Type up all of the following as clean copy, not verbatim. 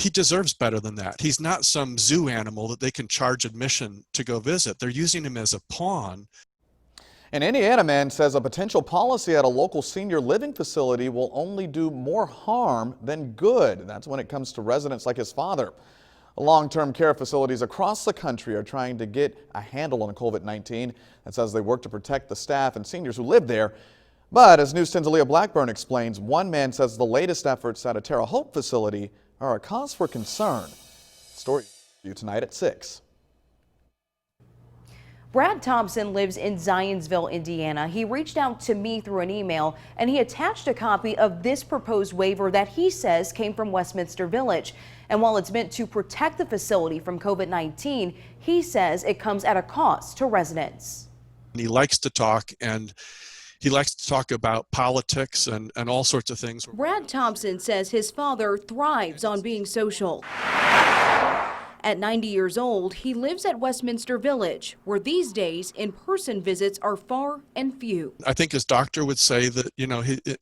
he deserves better than that. He's not some zoo animal that they can charge admission to go visit. They're using him as a pawn. An Indiana man says a potential policy at a local senior living facility will only do more harm than good. That's when it comes to residents like his father. Long-term care facilities across the country are trying to get a handle on COVID-19. That's as they work to protect the staff and seniors who live there. But as News 10's Aaliyah Blackburn explains, one man says the latest efforts at a Terre Haute facility are a cause for concern. Story for you tonight at 6. Brad Thompson lives in Zionsville, Indiana. He reached out to me through an email and he attached a copy of this proposed waiver that he says came from Westminster Village. And while it's meant to protect the facility from COVID-19, he says it comes at a cost to residents. He likes to talk, and he likes to talk about politics and all sorts of things. Brad Thompson says his father thrives on being social. At 90 years old, he lives at Westminster Village, where these days in-person visits are far and few. I think his doctor would say that,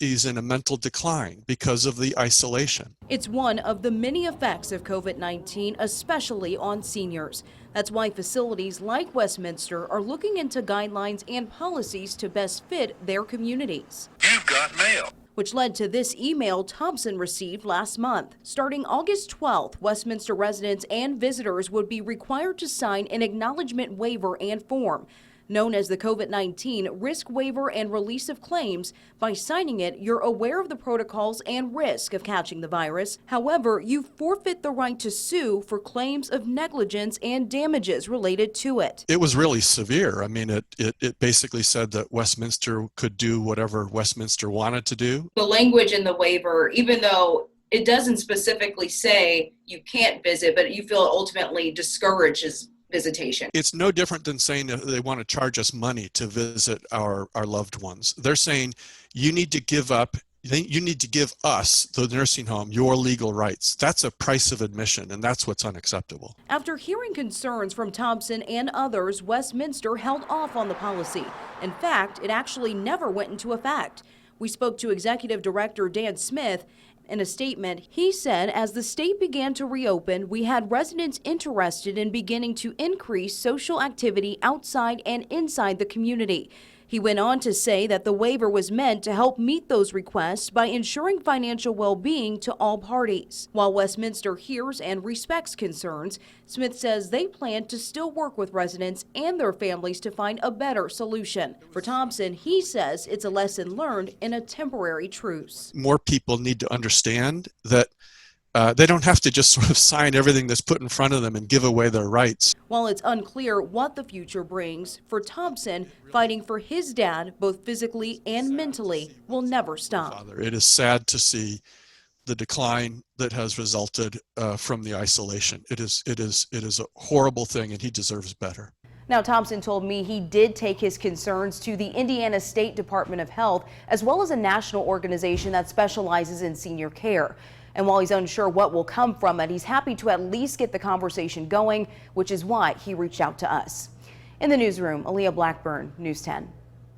he's in a mental decline because of the isolation. It's one of the many effects of COVID-19, especially on seniors. That's why facilities like Westminster are looking into guidelines and policies to best fit their communities. You've got mail. Which led to this email Thompson received last month. Starting August 12th, Westminster residents and visitors would be required to sign an acknowledgement waiver and form, known as the COVID-19 Risk Waiver and Release of Claims. By signing it, you're aware of the protocols and risk of catching the virus. However, you forfeit the right to sue for claims of negligence and damages related to it. It was really severe. I mean, it basically said that Westminster could do whatever Westminster wanted to do. The language in the waiver, even though it doesn't specifically say you can't visit, but you feel it ultimately discourages visitation. It's no different than saying that they want to charge us money to visit our loved ones. They're saying you need to give up, you need to give us, the nursing home, your legal rights. That's a price of admission, and that's what's unacceptable. After hearing concerns from Thompson and others, Westminster held off on the policy. In fact, it actually never went into effect. We spoke to Executive Director Dan Smith. In a statement, he said as the state began to reopen, we had residents interested in beginning to increase social activity outside and inside the community. He went on to say that the waiver was meant to help meet those requests by ensuring financial well-being to all parties. While Westminster hears and respects concerns, Smith says they plan to still work with residents and their families to find a better solution. For Thompson, he says it's a lesson learned in a temporary truce. More people need to understand that they don't have to just sort of sign everything that's put in front of them and give away their rights. While it's unclear what the future brings, for Thompson, fighting for his dad, both physically and mentally, will never stop. It is sad to see the decline that has resulted from the isolation. It is a horrible thing, and he deserves better. Now, Thompson told me he did take his concerns to the Indiana State Department of Health, as well as a national organization that specializes in senior care. And while he's unsure what will come from it, he's happy to at least get the conversation going, which is why he reached out to us. In the newsroom, Aaliyah Blackburn, News 10.